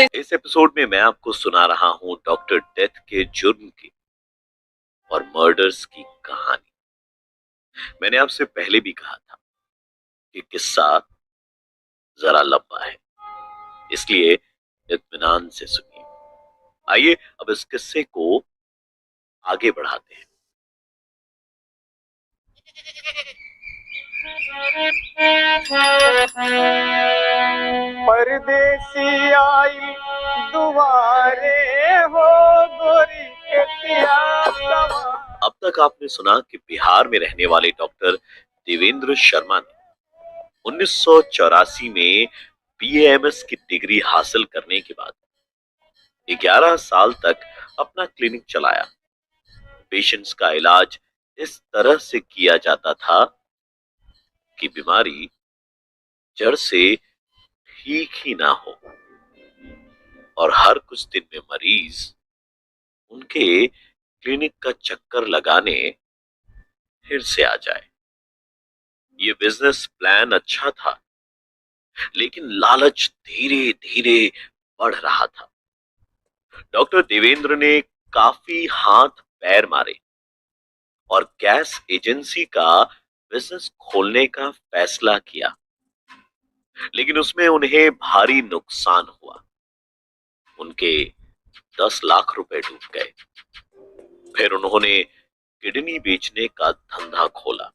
इस एपिसोड में मैं आपको सुना रहा हूं डॉक्टर डेथ के जुर्म की और मर्डर्स की कहानी। मैंने आपसे पहले भी कहा था कि किस्सा जरा लंबा है, इसलिए इत्मीनान से सुनिए। आइए अब इस किस्से को आगे बढ़ाते हैं। परदेसी आई दुआरे हो गोरी के सियासवा। अब तक आपने सुना कि बिहार में रहने वाले डॉक्टर देवेंद्र शर्मा ने 1984 में बीएएमएस की डिग्री हासिल करने के बाद 11 साल तक अपना क्लिनिक चलाया। पेशेंट्स का इलाज इस तरह से किया जाता था कि बीमारी जड़ से ठीक ही ना हो और हर कुछ दिन में मरीज उनके क्लिनिक का चक्कर लगाने फिर से आ जाए। ये बिजनेस प्लान अच्छा था, लेकिन लालच धीरे धीरे बढ़ रहा था। डॉक्टर देवेंद्र ने काफी हाथ पैर मारे और गैस एजेंसी का बिजनेस खोलने का फैसला किया, लेकिन उसमें उन्हें भारी नुकसान हुआ। उनके 10 लाख रुपए डूब गए। फिर उन्होंने किडनी बेचने का धंधा खोला।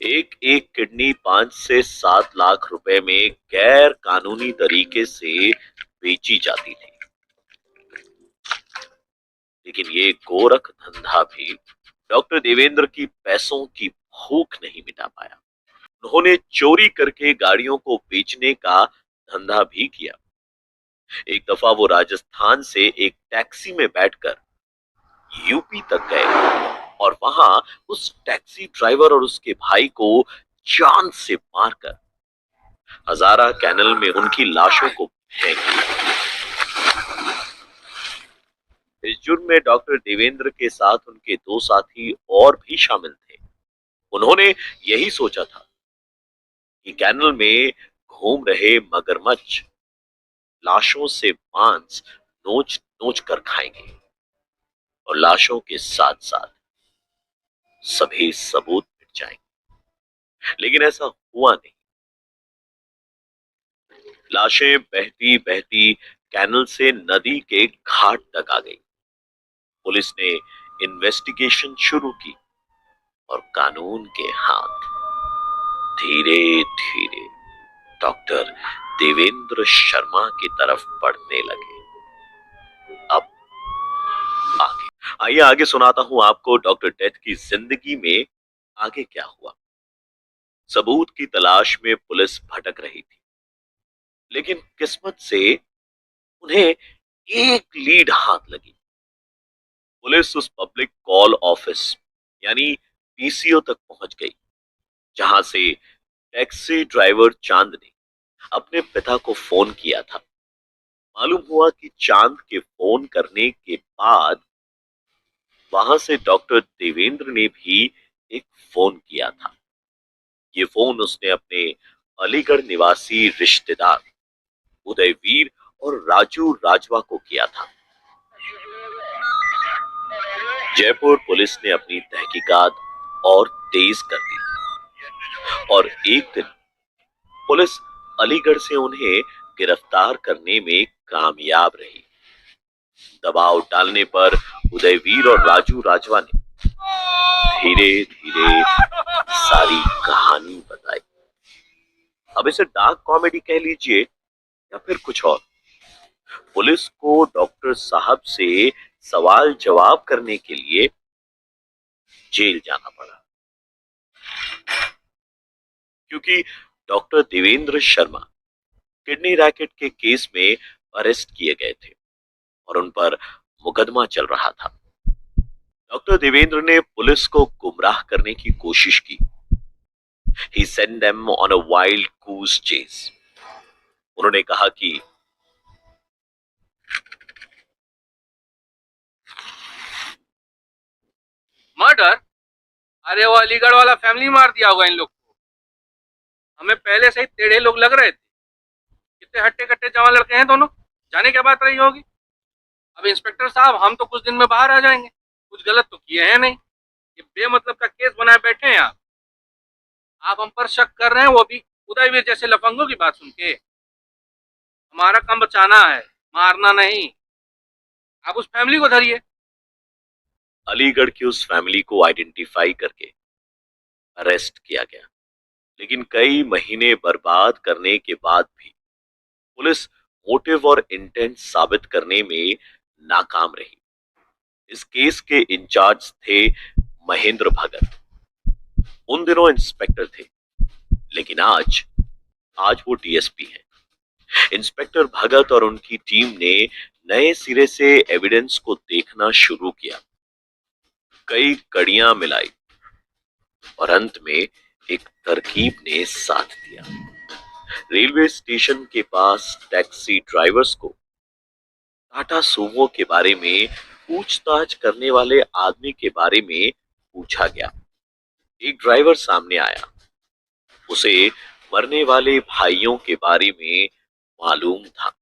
एक एक किडनी 5 से 7 लाख रुपए में गैर कानूनी तरीके से बेची जाती थी। लेकिन ये गोरख धंधा भी डॉक्टर देवेंद्र की पैसों की भूख नहीं मिटा पाया। उन्होंने चोरी करके गाड़ियों को बेचने का धंधा भी किया। एक दफा वो राजस्थान से एक टैक्सी में बैठकर यूपी तक गए और वहां उस टैक्सी ड्राइवर और उसके भाई को जान से मारकर हजारा कैनल में उनकी लाशों को फेंक दिया। इस जुर्म में डॉक्टर देवेंद्र के साथ उनके 2 साथी और भी शामिल थे। उन्होंने यही सोचा था कि कैनल में घूम रहे मगरमच्छ लाशों से मांस नोच नोच कर खाएंगे और लाशों के साथ साथ सभी सबूत मिट जाएंगे। लेकिन ऐसा हुआ नहीं। लाशें बहती बहती कैनल से नदी के घाट तक आ गई। पुलिस ने इन्वेस्टिगेशन शुरू की और कानून के हाथ धीरे धीरे डॉक्टर देवेंद्र शर्मा की तरफ बढ़ने लगे। अब आगे आइए आगे सुनाता हूं आपको डॉक्टर डेथ की जिंदगी में आगे क्या हुआ। सबूत की तलाश में पुलिस भटक रही थी, लेकिन किस्मत से उन्हें एक लीड हाथ लगी। पुलिस उस पब्लिक कॉल ऑफिस यानी पीसीओ तक पहुंच गई, जहां से टैक्सी ड्राइवर चांद ने अपने पिता को फोन किया था। मालूम हुआ कि चांद के फोन करने के बाद वहां से डॉक्टर देवेंद्र ने भी एक फोन किया था। ये फोन उसने अपने अलीगढ़ निवासी रिश्तेदार उदयवीर और राजू राजवा को किया था। जयपुर पुलिस ने अपनी तहकीकात और तेज कर दी और एक दिन पुलिस अलीगढ़ से उन्हें गिरफ्तार करने में कामयाब रही। दबाव डालने पर उदयवीर और राजू राजवा ने धीरे धीरे सारी कहानी बताई। अब इसे डार्क कॉमेडी कह लीजिए या फिर कुछ और। पुलिस को डॉक्टर साहब से सवाल जवाब करने के लिए जेल जाना पड़ा, क्योंकि doctor Devendra Sharma kidney racket के केस में अरेस्ट किए गए थे और उन पर मुकदमा चल रहा था। डॉक्टर देवेंद्र ने पुलिस को गुमराह करने की कोशिश की। He sent them on a wild goose chase. उन्होंने कहा कि मर्डर? अरे वो अलीगढ़ वाला फैमिली मार दिया होगा इन लोग को। हमें पहले से ही टेढ़े लोग लग रहे थे कि कितने हट्टे कट्टे जवान लड़के हैं दोनों, जाने क्या बात रही होगी। अब इंस्पेक्टर साहब, हम तो कुछ दिन में बाहर आ जाएंगे, कुछ गलत तो किए हैं नहीं, ये बेमतलब का केस बनाए बैठे हैं आप हम पर शक कर रहे हैं, वो भी उदयवीर जैसे लफंगों की बात सुन के। हमारा काम बचाना है, मारना नहीं। आप उस फैमिली को धरिए। अलीगढ़ की उस फैमिली को आइडेंटिफाई करके अरेस्ट किया गया, लेकिन कई महीने बर्बाद करने के बाद भी पुलिस मोटिव और इंटेंट साबित करने में नाकाम रही। इस केस के इंचार्ज थे महेंद्र भगत। उन दिनों इंस्पेक्टर थे, लेकिन आज आज वो डीएसपी हैं। इंस्पेक्टर भगत और उनकी टीम ने नए सिरे से एविडेंस को देखना शुरू किया, कई कड़ियां मिलाई और अंत में एक तरकीब ने साथ दिया। रेलवे स्टेशन के पास टैक्सी ड्राइवर्स को टाटा सूमो के बारे में पूछताछ करने वाले आदमी के बारे में पूछा गया। एक ड्राइवर सामने आया, उसे मरने वाले भाइयों के बारे में मालूम था।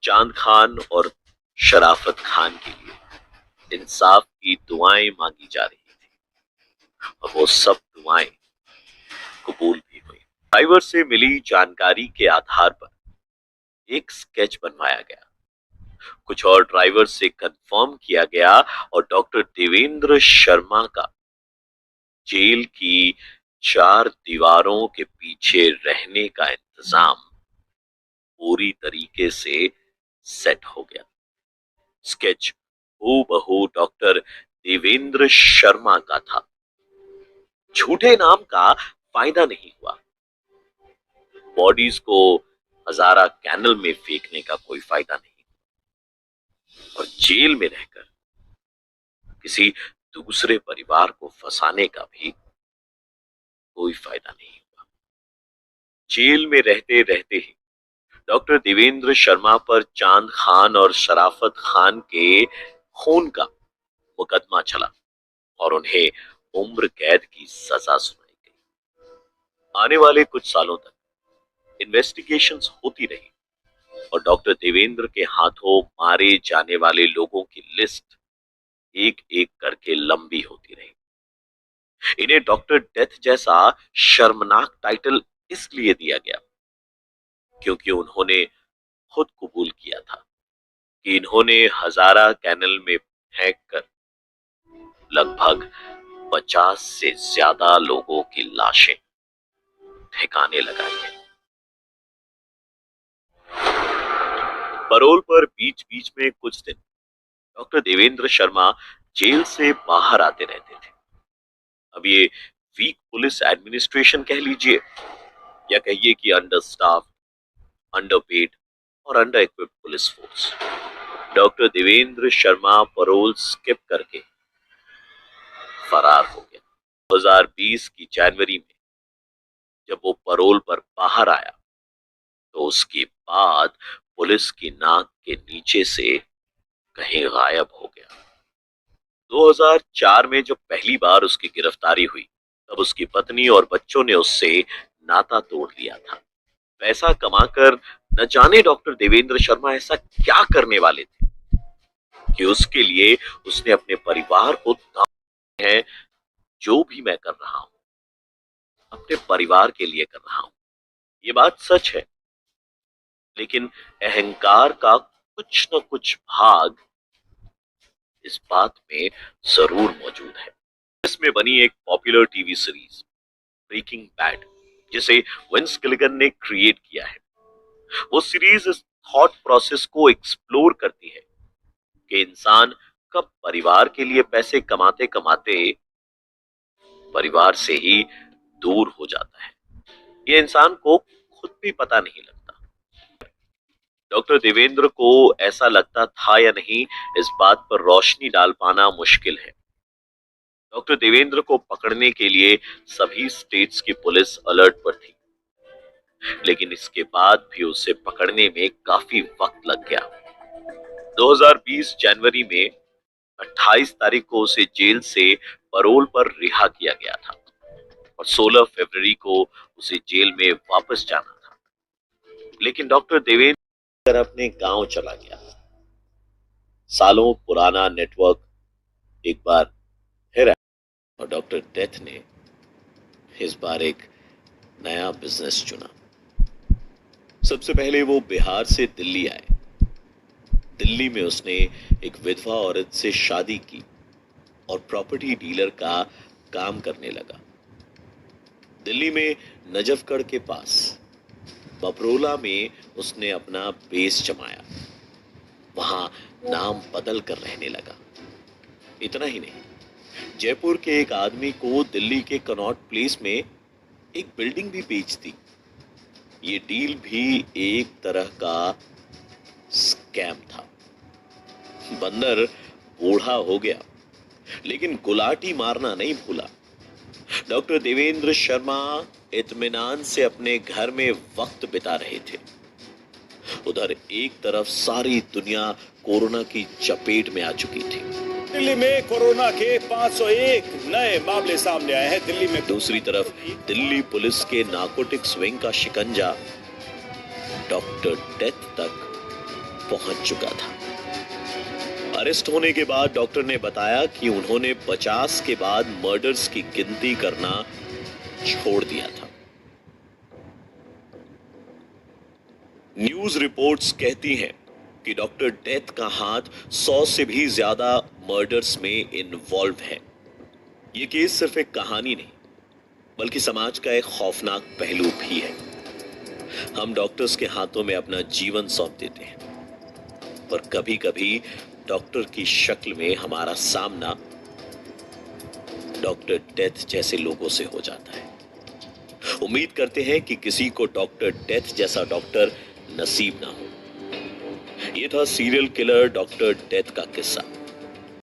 चांद खान और शराफत खान के लिए इंसाफ की दुआएं मांगी जा रही थी और वो सब दुआएं कबूल भी हुई। ड्राइवर से मिली जानकारी के आधार पर एक स्केच बनवाया गया, कुछ और ड्राइवर से कंफर्म किया गया और डॉक्टर देवेंद्र शर्मा का जेल की 4 दीवारों के पीछे रहने का इंतजाम पूरी तरीके से सेट हो गया। स्केच हूबहू डॉक्टर देवेंद्र शर्मा का था। झूठे नाम का फायदा नहीं हुआ। बॉडीज को हजारा कैनल में फेंकने का कोई फायदा नहीं और जेल में रहकर किसी दूसरे परिवार को फंसाने का भी कोई फायदा नहीं हुआ। जेल में रहते रहते ही डॉक्टर देवेंद्र शर्मा पर चांद खान और शराफत खान के खून का मुकदमा चला और उन्हें उम्र कैद की सजा सुनाई गई। आने वाले कुछ सालों तक इन्वेस्टिगेशंस होती रही और डॉक्टर देवेंद्र के हाथों मारे जाने वाले लोगों की लिस्ट एक एक करके लंबी होती रही। इन्हें डॉक्टर डेथ जैसा शर्मनाक टाइटल इसलिए दिया गया क्योंकि उन्होंने खुद कबूल किया था कि इन्होंने हजारा कैनल में फेंक कर लगभग 50 से ज्यादा लोगों की लाशें ठिकाने लगाई हैं। परोल पर बीच बीच में कुछ दिन डॉक्टर देवेंद्र शर्मा जेल से बाहर आते रहते थे। अब ये वीक पुलिस एडमिनिस्ट्रेशन कह लीजिए या कहिए कि अंडर स्टाफ, अंडरपेड और under equipped police force, doctor Devendra Sharma parole skip करके फरार हो गया। 2020 की जनवरी में जब वो परोल पर बाहर आया तो उसके बाद पुलिस की नाक के नीचे से कहीं गायब हो गया। 2004 में जब पहली बार उसकी गिरफ्तारी हुई तब उसकी पत्नी और बच्चों ने उससे नाता तोड़ लिया था। पैसा कमाकर न जाने डॉक्टर देवेंद्र शर्मा ऐसा क्या करने वाले थे कि उसके लिए उसने अपने परिवार को दाव है। जो भी मैं कर रहा हूं अपने परिवार के लिए कर रहा हूं, ये बात सच है, लेकिन अहंकार का कुछ न कुछ भाग इस बात में जरूर मौजूद है। इसमें बनी एक popular TV series Breaking Bad, जिसे विंस गिलिगन ने क्रिएट किया है। वो सीरीज इस थॉट प्रोसेस को एक्सप्लोर करती है कि इंसान कब परिवार के लिए पैसे कमाते कमाते परिवार से ही दूर हो जाता है, ये इंसान को खुद भी पता नहीं लगता। डॉक्टर देवेंद्र को ऐसा लगता था या नहीं, इस बात पर रोशनी डाल पाना मुश्किल है। डॉक्टर देवेंद्र को पकड़ने के लिए सभी स्टेट्स की पुलिस अलर्ट पर थी, लेकिन इसके बाद भी उसे पकड़ने में काफी वक्त लग गया। 2020 जनवरी में 28 तारीख को उसे जेल से परोल पर रिहा किया गया था और 16 फरवरी को उसे जेल में वापस जाना था। लेकिन डॉक्टर देवेंद्र अपने गांव चला गया। सालों पुराना नेटवर्क एक बार फिर आया और डॉक्टर डेथ ने इस बार एक नया बिजनेस चुना। सबसे पहले वो बिहार से दिल्ली आए। दिल्ली में उसने एक विधवा औरत से शादी की और प्रॉपर्टी डीलर का काम करने लगा। दिल्ली में नजफगढ़ के पास बपरोला में उसने अपना बेस जमाया। वहां नाम बदल कर रहने लगा। इतना ही नहीं, जयपुर के एक आदमी को दिल्ली के कनॉट प्लेस में एक बिल्डिंग भी बेच दी। ये डील भी एक तरह का स्कैम था। बंदर बूढ़ा हो गया लेकिन गुलाटी मारना नहीं भूला। डॉक्टर देवेंद्र शर्मा इत्मीनान से अपने घर में वक्त बिता रहे थे। उधर एक तरफ सारी दुनिया कोरोना की चपेट में आ चुकी थी। दिल्ली में कोरोना के 501 नए मामले सामने आए हैं। दिल्ली में दूसरी तरफ दिल्ली पुलिस के नारकोटिक्स विंग का शिकंजा डॉक्टर डेथ तक पहुंच चुका था। अरेस्ट होने के बाद डॉक्टर ने बताया कि उन्होंने 50 के बाद मर्डर्स की गिनती करना छोड़ दिया था। न्यूज रिपोर्ट्स कहती हैं कि डॉक्टर डेथ का हाथ 100 से भी ज्यादा मर्डर्स में इन्वॉल्व है। यह केस सिर्फ एक कहानी नहीं बल्कि समाज का एक खौफनाक पहलू भी है। हम डॉक्टर्स के हाथों में अपना जीवन सौंप देते हैं, पर कभी कभी डॉक्टर की शक्ल में हमारा सामना डॉक्टर डेथ जैसे लोगों से हो जाता है। उम्मीद करते हैं कि किसी को डॉक्टर डेथ जैसा डॉक्टर नसीब ना हो। यह था सीरियल किलर डॉक्टर डेथ का किस्सा।